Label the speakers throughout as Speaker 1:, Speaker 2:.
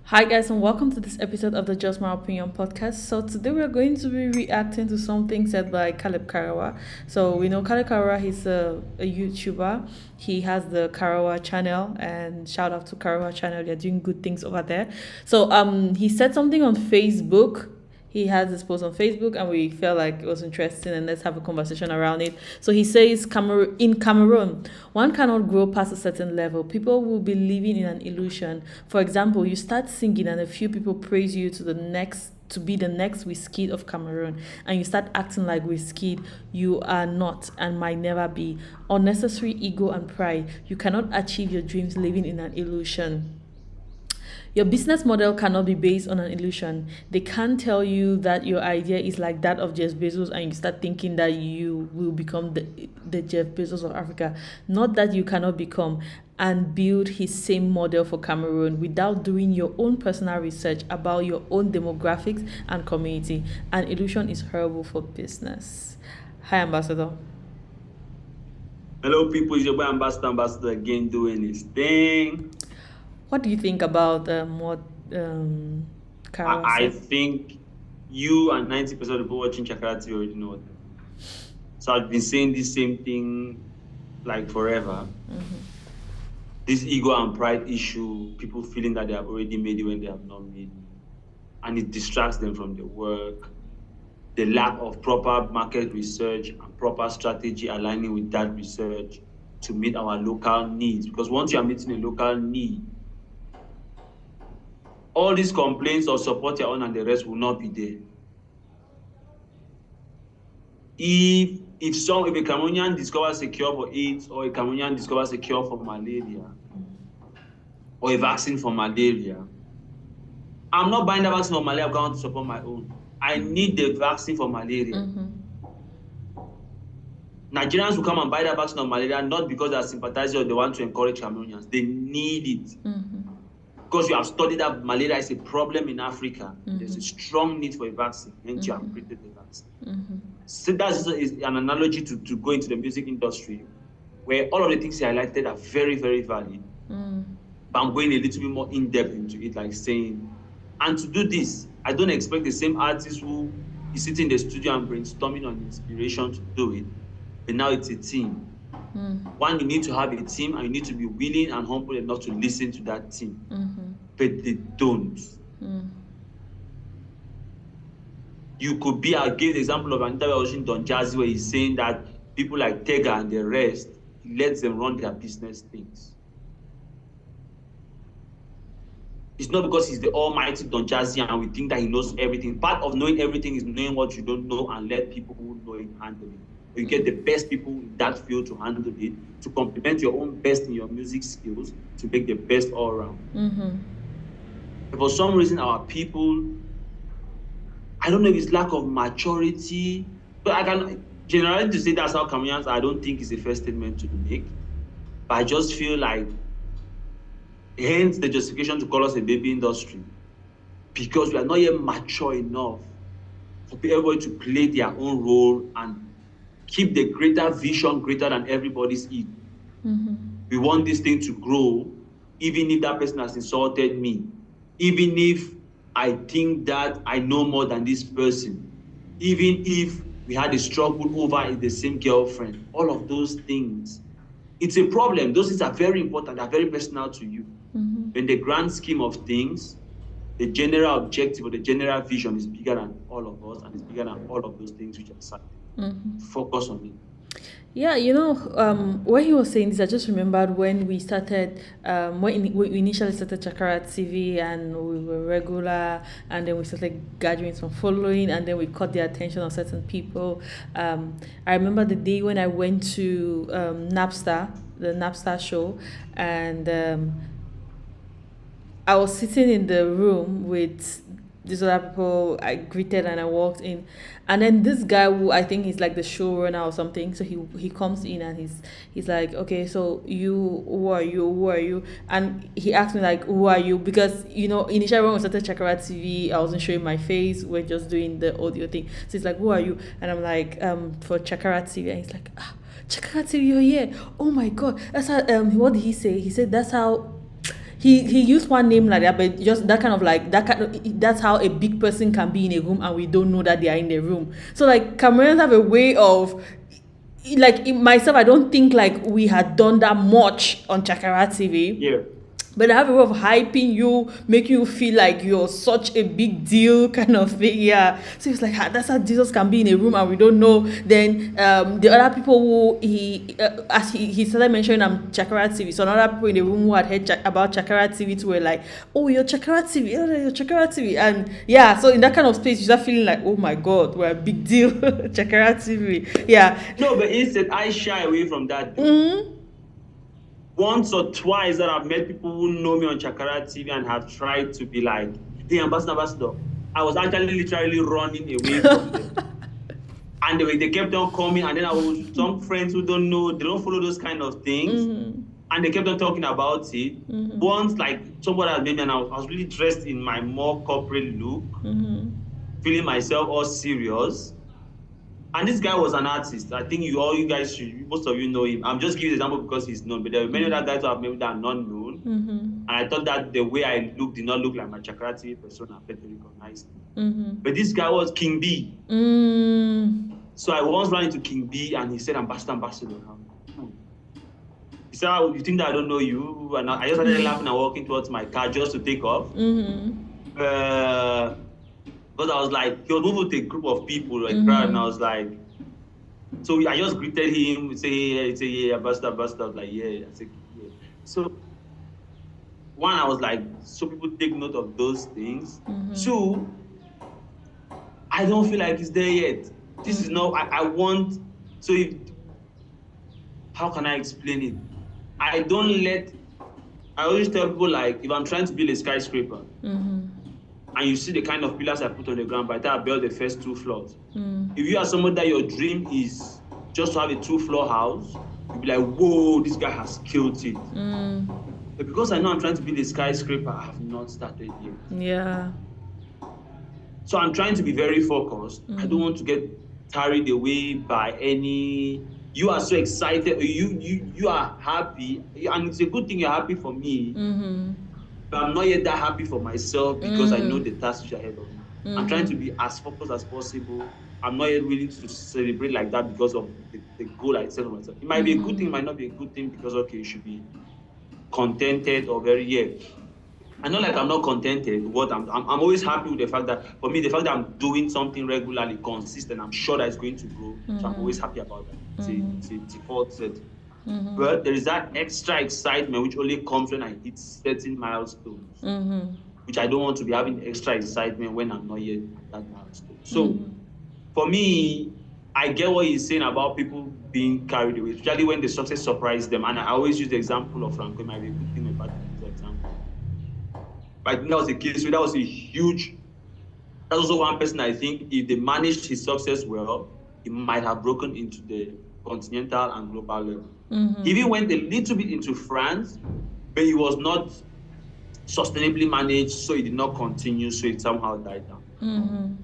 Speaker 1: Hi guys, and welcome to this episode of the Just My Opinion podcast. So today we're going to be reacting to something said by Caleb Karawa. So we know Caleb Karawa, he's a YouTuber. He has the Karawa channel, and shout out to Karawa channel. They're doing good things over there. So he said something on Facebook. He has this post on Facebook, and we felt like it was interesting, and let's have a conversation around it. So he says, in Cameroon, one cannot grow past a certain level. People will be living in an illusion. For example, you start singing, and a few people praise you to be the next Wizkid of Cameroon, and you start acting like Wizkid. You are not and might never be. Unnecessary ego and pride. You cannot achieve your dreams living in an illusion. Your business model cannot be based on an illusion. They can't tell you that your idea is like that of Jeff Bezos and you start thinking that you will become the Jeff Bezos of Africa. Not that you cannot become and build his same model for Cameroon without doing your own personal research about your own demographics and community. An illusion is horrible for business. Hi, Ambassador.
Speaker 2: Hello, people. It's your boy Ambassador again doing his thing.
Speaker 1: What do you think about what
Speaker 2: I,
Speaker 1: Kara
Speaker 2: I
Speaker 1: said?
Speaker 2: think you and 90% of the people watching Chakarati already know that. So I've been saying this same thing like forever. This ego and pride issue, people feeling that they have already made it when they have not made it. And it distracts them from their work. The lack of proper market research and proper strategy aligning with that research to meet our local needs. Because once you are meeting a local need, all these complaints of support your own and the rest will not be there. If a Cameroonian discovers a cure for AIDS, or a Cameroonian discovers a cure for malaria, or a vaccine for malaria, I'm not buying the vaccine for malaria because I want to support my own. I need the vaccine for malaria. Nigerians will come and buy that vaccine for malaria not because they are sympathizing or they want to encourage Cameroonians. They need it. Because you have studied that malaria is a problem in Africa. There's a strong need for a vaccine, hence you have created the vaccine. So that's an analogy to go into the music industry, where all of the things you highlighted are very, very valid. But I'm going a little bit more in-depth into it, like saying, and to do this, I don't expect the same artist who is sitting in the studio and brainstorming on inspiration to do it, but now it's a team. One, you need to have a team, and you need to be willing and humble enough to listen to that team. But they don't. You could be, I'll give the example of an interview I was in Don Jazzy, where he's saying that people like Tega and the rest, he lets them run their business things. It's not because he's the almighty Don Jazzy and we think that he knows everything. Part of knowing everything is knowing what you don't know and let people who know it handle it. You get the best people in that field to handle it, to complement your own best in your music skills, to make the best all around. For some reason, our people, I don't know if it's lack of maturity, but I can generally to say that's how Cameroonians are, I don't think is a fair statement to make. But I just feel like, hence the justification to call us a baby industry, because we are not yet mature enough for everybody to play their own role and keep the greater vision greater than everybody's ego. We want this thing to grow, even if that person has insulted me, even if I think that I know more than this person, even if we had a struggle over the same girlfriend, all of those things. It's a problem. Those things are very important. They're very personal to you. In the grand scheme of things, the general objective or the general vision is bigger than all of us, and it's bigger than all of those things which are cited. Focus on it.
Speaker 1: Yeah, when he was saying this, I just remembered when we started, we initially started Chakara TV, and we were regular, and then we started gathering some following, and then we caught the attention of certain people. I remember the day when I went to the Napster show, and I was sitting in the room with these other people. I greeted and I walked in, and then this guy who I think he's like the showrunner or something. So he comes in and he's like, okay, so who are you? And he asked me like, who are you? Because initially when we started Chakara TV, I wasn't showing my face. We're just doing the audio thing. So he's like, who are you? And I'm like, for Chakara TV, and he's like, Chakara TV, you're here. Oh my god, that's how. What did he say? He said that's how he used one name like that, but just that kind of like that's how a big person can be in a room and we don't know that they are in the room. So like Cameroonians have a way of like myself, I don't think like we had done that much on Chakara TV.
Speaker 2: Yeah.
Speaker 1: But I have a way of hyping you, making you feel like you're such a big deal kind of thing. Yeah. So it's like, that's how Jesus can be in a room and we don't know. Then the other people who as he started mentioning Chakara TV. So another people in the room who had heard about Chakara TV too were like, oh, you're Chakara TV. Oh, you're Chakara TV. And yeah, so in that kind of space, you start feeling like, oh my God, we're a big deal. Chakara TV. Yeah.
Speaker 2: No, but instead, I shy away from that. Once or twice that I've met people who know me on Chakara TV and have tried to be like, hey, ambassador. I was actually literally running away from them. And they kept on coming, and then some friends who don't know, they don't follow those kind of things. And they kept on talking about it. Once, like, somebody had made me, and I was really dressed in my more corporate look, feeling myself all serious. And this guy was an artist. I think most of you know him. I'm just giving an example because he's known. But there are many other guys who have maybe that are not known. And I thought that the way I looked did not look like my Chakra TV persona. But they recognized me. But this guy was King B. So I once ran into King B and he said, ambassador. He said, you think that I don't know you? And I just started laughing and walking towards my car just to take off. But I was like, he was moving with a group of people, like crowd, and I was like, so I just greeted him, say, yeah, ambassador. I was like, yeah. I said, yeah. So one, I was like, so people take note of those things. Two, I don't feel like it's there yet. This is not, I want, how can I explain it? I always tell people, like, if I'm trying to build a skyscraper, and you see the kind of pillars I put on the ground, by the time I built the first 2 floors. If you are someone that your dream is just to have a 2-floor house, you'll be like, whoa, this guy has killed it. But because I know I'm trying to build a skyscraper, I have not started yet.
Speaker 1: Yeah.
Speaker 2: So I'm trying to be very focused. I don't want to get carried away by any... You are so excited, you are happy, and it's a good thing you're happy for me. But I'm not yet that happy for myself because I know the task ahead of me. I'm trying to be as focused as possible. I'm not yet willing to celebrate like that because of the goal I set for myself. It might be a good thing, it might not be a good thing because, okay, you should be contented or I know, like, I'm not contented. I'm always happy with the fact that, for me, the fact that I'm doing something regularly, consistent, I'm sure that it's going to grow. So I'm always happy about that. It's a default set. But there is that extra excitement which only comes when I hit certain milestones, which I don't want to be having extra excitement when I'm not yet at that milestone. So for me, I get what he's saying about people being carried away, especially when the success surprises them. And I always use the example of Franco. It might be a good thing about this example. But I think that was the case. So that was that's also one person I think, if they managed his success well, he might have broken into the continental and global level. He even went a little bit into France, but he was not sustainably managed, so he did not continue, so it somehow died down.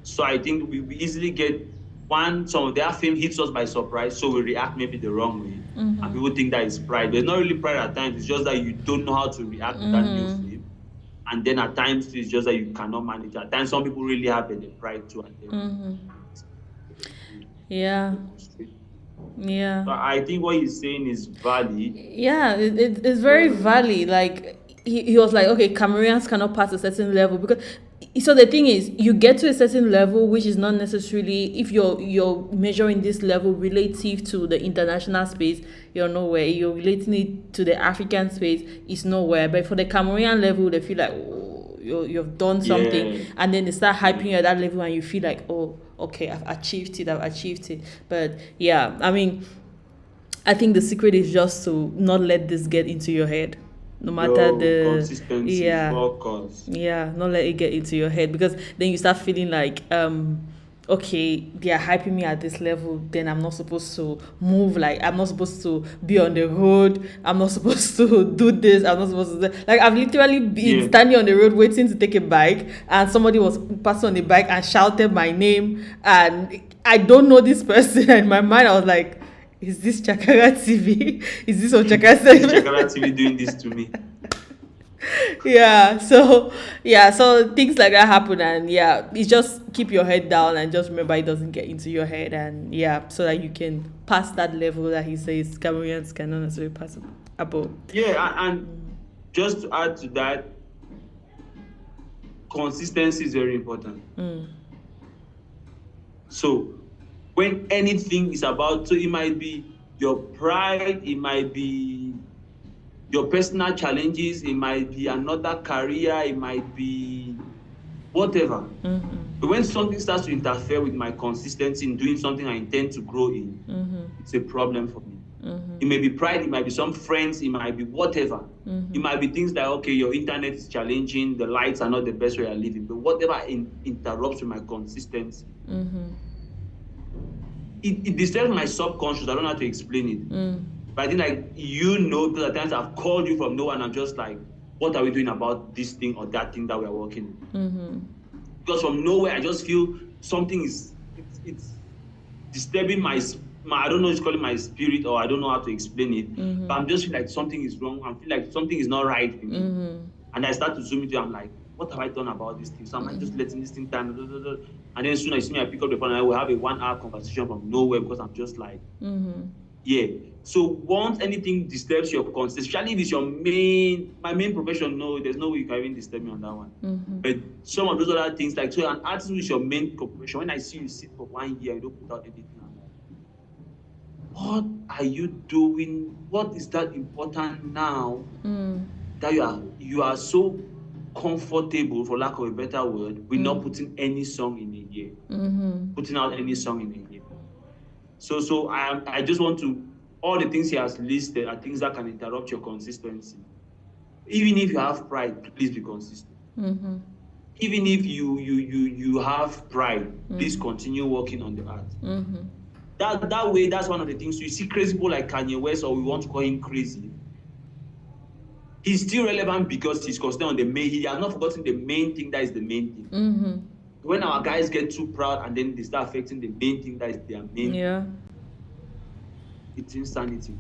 Speaker 2: So I think we easily get some of their fame hits us by surprise, so we react maybe the wrong way. And people think that it's pride. But it's not really pride at times, it's just that you don't know how to react to that new fame. And then at times it's just that you cannot manage. At times some people really have the pride too.
Speaker 1: Yeah.
Speaker 2: So I think what he's saying is valid.
Speaker 1: Yeah, it's very valid. Like he was like, okay, Cameroonians cannot pass a certain level because. So the thing is, you get to a certain level, which is not necessarily, if you're measuring this level relative to the international space, you're nowhere. You're relating it to the African space, it's nowhere. But for the Cameroonian level, they feel like, oh, you've done something, and then they start hyping you at that level, and you feel like, oh, okay, I've achieved it. But yeah, I mean, I think the secret is just to not let this get into your head. No matter the
Speaker 2: consistency, focus.
Speaker 1: Not let it get into your head, because then you start feeling like okay, they are hyping me at this level, then I'm not supposed to move, like I'm not supposed to be on the road, I'm not supposed to do this, I'm not supposed to do, like I've literally been standing on the road waiting to take a bike, and somebody was passing on the bike and shouted my name, and I don't know this person, and in my mind I was like, is this Chakara TV? Is this on Chakara TV?
Speaker 2: Is Chakara TV doing this to me?
Speaker 1: So things like that happen, and it's just keep your head down and just remember it doesn't get into your head, and so that you can pass that level that he says Cameroonians cannot necessarily pass above.
Speaker 2: And just to add to that, consistency is very important. So when anything is about, so it might be your pride, it might be your personal challenges, it might be another career, it might be whatever. But when something starts to interfere with my consistency in doing something I intend to grow in, it's a problem for me. It may be pride, it might be some friends, it might be whatever. It might be things like, okay, your internet is challenging, the lights are not the best way you're living, but whatever interrupts with my consistency, it disturbs my subconscious. I don't know how to explain it. But I think, like, because at times I've called you from nowhere and I'm just like, what are we doing about this thing or that thing that we're working on? Because from nowhere, I just feel something it's disturbing my I don't know, it's calling my spirit, or I don't know how to explain it. But I'm just feel like something is wrong. I feel like something is not right with me. And I start to zoom into it. I'm like, what have I done about this thing? So I'm just letting this thing down. And then soon as you see me, I pick up the phone and I will have a 1 hour conversation from nowhere, because I'm just like, yeah. So once anything disturbs your consistency, especially if it's my main profession, no, there's no way you can even disturb me on that one. But some of those other things, like, so an artist is your main profession. When I see you sit for 1 year, you don't put out anything, I'm like, what are you doing? What is that important now that you are so comfortable, for lack of a better word, with not putting any song in a year, putting out any song in a year? So I just want to, all the things he has listed are things that can interrupt your consistency. Even if you have pride, please be consistent. Even if you have pride, please continue working on the art. That way, that's one of the things. You see crazy people like Kanye West, or we want to call him crazy. He's still relevant because he's consistent on the main. He has not forgotten the main thing that is the main thing. When our guys get too proud and then they start affecting the main thing that is their main thing, it's insanity.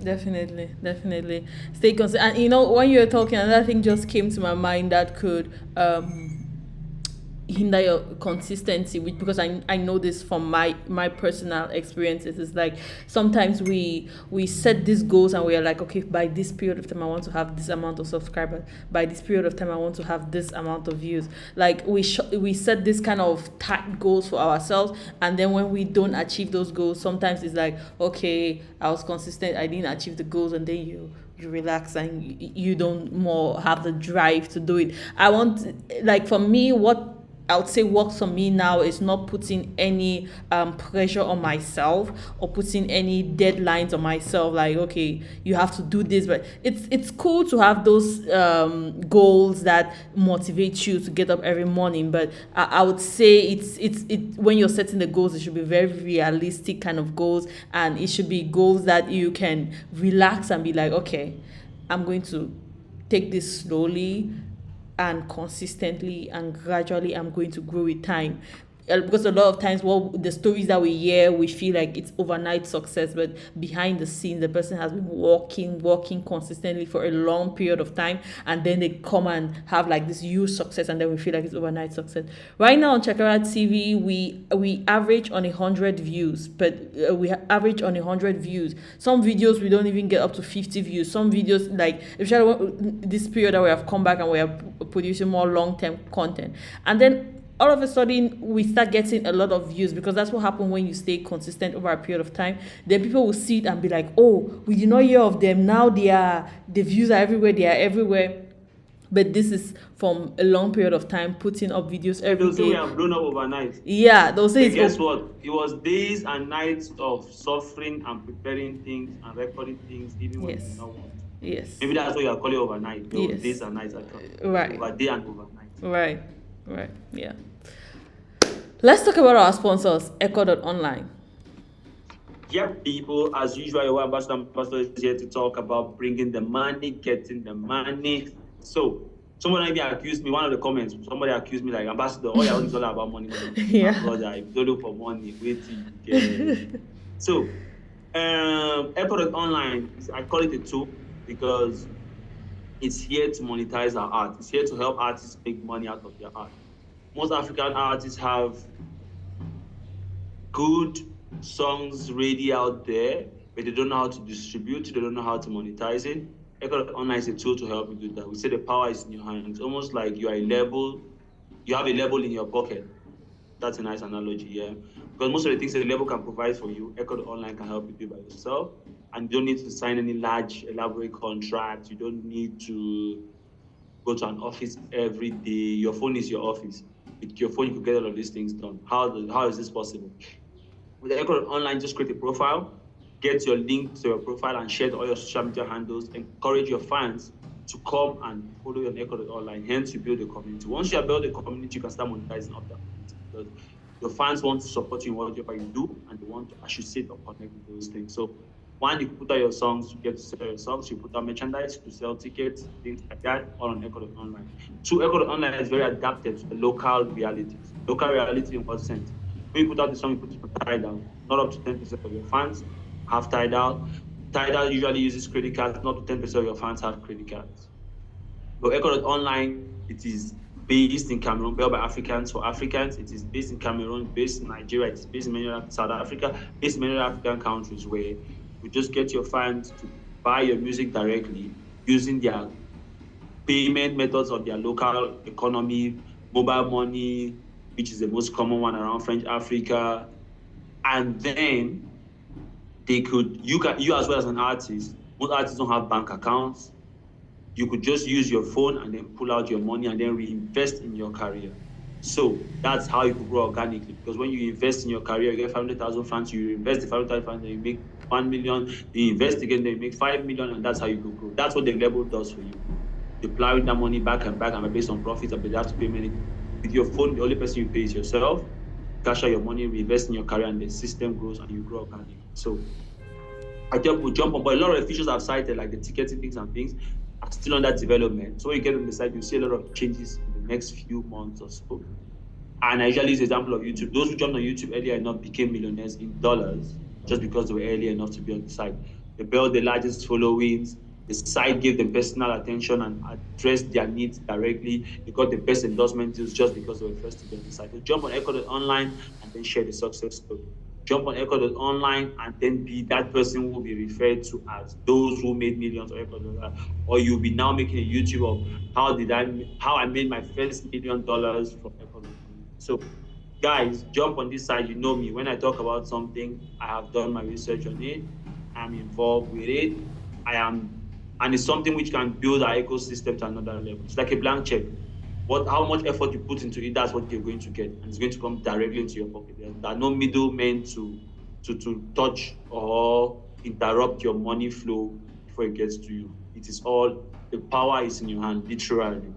Speaker 1: Definitely stay consistent. And when you were talking, another thing just came to my mind that could hinder your consistency, because I know this from my personal experiences. It's like sometimes we set these goals and we are like, okay, by this period of time I want to have this amount of subscribers, by this period of time I want to have this amount of views. Like we set this kind of tight goals for ourselves, and then when we don't achieve those goals, sometimes it's like, okay, I was consistent, I didn't achieve the goals, and then you relax and you don't more have the drive to do it. Like, for me, what I would say works for me now is not putting any pressure on myself, or putting any deadlines on myself, like, okay, you have to do this. But it's cool to have those goals that motivate you to get up every morning, but I would say it's when you're setting the goals, it should be very realistic kind of goals, and it should be goals that you can relax and be like, okay, I'm going to take this slowly and consistently, and gradually I'm going to grow with time. Because a lot of times, the stories that we hear, we feel like it's overnight success, but behind the scenes the person has been working consistently for a long period of time, and then they come and have like this huge success, and then we feel like it's overnight success. Right now on Chakara TV, we average on 100 views, but we average on 100 views. Some videos we don't even get up to 50 views. Some videos, like especially this period that we have come back and we are producing more long-term content, and then all of a sudden we start getting a lot of views, because that's what happens when you stay consistent over a period of time. Then people will see it and be like, oh, we did not hear of them, now the views are everywhere, they are everywhere. But this is from a long period of time, putting up videos every
Speaker 2: They'll say
Speaker 1: day.
Speaker 2: we have blown up overnight.
Speaker 1: Yeah, they'll say
Speaker 2: But guess what? It was days and nights of suffering and preparing things and recording things, even when you don't want to.
Speaker 1: Yes.
Speaker 2: Maybe that's what you're calling overnight.
Speaker 1: Yes.
Speaker 2: Days and nights actually.
Speaker 1: Right.
Speaker 2: Over day and overnight.
Speaker 1: Right. Yeah. Let's talk about our sponsors, Echo.online.
Speaker 2: Yep, people, as usual, your ambassador is here to talk about bringing the money, getting the money. So, someone even accused me, one of the comments, somebody accused me, like, Ambassador, all you're all about money.
Speaker 1: Yeah.
Speaker 2: My brother, if you don't look for money, wait till you get it. So, Echo.online, I call it a tool, because It's here to monetize our art. It's here to help artists make money out of their art. Most African artists have good songs ready out there, but they don't know how to distribute, they don't know how to monetize it. Echo Online is a tool to help you do that. We say the power is in your hand. It's almost like you are a label, you have a label in your pocket. That's a nice analogy, yeah. Because most of the things that the label can provide for you, Echo Online can help you do by yourself. And you don't need to sign any large, elaborate contract. You don't need to go to an office every day. Your phone is your office. With your phone, you can get all of these things done. How is this possible? With Echo Online, just create a profile, get your link to your profile, and share all your social media handles. Encourage your fans to come and follow you on Echo Online. Hence, you build a community. Once you have built a community, you can start monetizing up that community because your fans want to support you in whatever you do, and they want to associate or connect with those things. So, one, you put out your songs, you get to sell your songs. You put out merchandise to sell tickets, things like that, all on Echo Online. Two, Echo Online is very adapted to the local realities. Local reality in what sense? When you put out the song, you put it on Tidal. Not up to 10% of your fans have Tidal. Tidal usually uses credit cards. Not to 10% of your fans have credit cards. But Echo Online, it is based in Cameroon, built by Africans for Africans. It is based in Cameroon, based in Nigeria, it is based in many South Africa, based in many African countries where you just get your fans to buy your music directly using their payment methods of their local economy, mobile money, which is the most common one around French Africa. And then you as well as an artist, most artists don't have bank accounts. You could just use your phone and then pull out your money and then reinvest in your career. So that's how you could grow organically. Because when you invest in your career, you get 500,000 francs, you invest the 500,000 francs, then you make 1 million, you invest again, then you make 5 million, and that's how you could grow. That's what the label does for you. You're plowing that money back and based on profits, and they have to pay money. With your phone, the only person you pay is yourself. Cash out your money, reinvest in your career, and the system grows and you grow organically. So I think we'll jump on, but a lot of the features I've cited, like the ticketing things and things, are still under development. So when you get on the site, you see a lot of changes in the next few months or so. And I usually use the example of YouTube. Those who jumped on YouTube earlier enough became millionaires in dollars just because they were early enough to be on the site. They built the largest followings. The site gave them personal attention and addressed their needs directly. They got the best endorsement deals just because they were first to be on the site. So jump on Echo Online and then share the success story. Jump on Echo Online and then be that person who will be referred to as those who made millions on Echo. Or you'll be now making a YouTube of how I made my first $1 million from Echo. So guys, jump on this side. You know me. When I talk about something, I have done my research on it. I'm involved with it. And it's something which can build our ecosystem to another level. It's like a blank check. How much effort you put into it, that's what you're going to get. And it's going to come directly into your pocket. There are no middlemen to touch or interrupt your money flow before it gets to you. It is all, the power is in your hand, literally.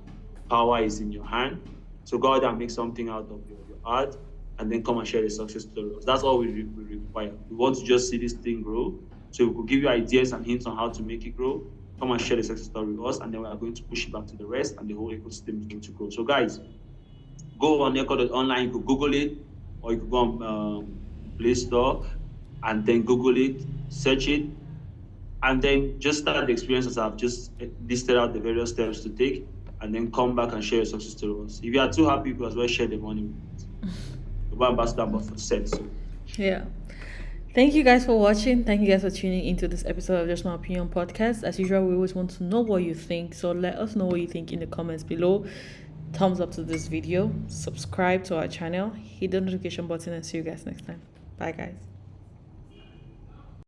Speaker 2: Power is in your hand. So go out and make something out of your art and then come and share the success story. That's all we require. We want to just see this thing grow. So we could give you ideas and hints on how to make it grow. Come and share the success story with us, and then we are going to push it back to the rest, and the whole ecosystem is going to grow. So guys, go on Echo.online, you could Google it, or you could go on Play Store, and then Google it, search it, and then just start the experience as I've just listed out the various steps to take, and then come back and share your success story with us. If you are too happy, you could as well share the money with us. The ambassador for sense. So.
Speaker 1: Yeah. Thank you guys for watching. Thank you guys for tuning into this episode of Just My Opinion podcast. As usual, we always want to know what you think. So let us know what you think in the comments below. Thumbs up to this video. Subscribe to our channel. Hit the notification button and see you guys next time. Bye guys.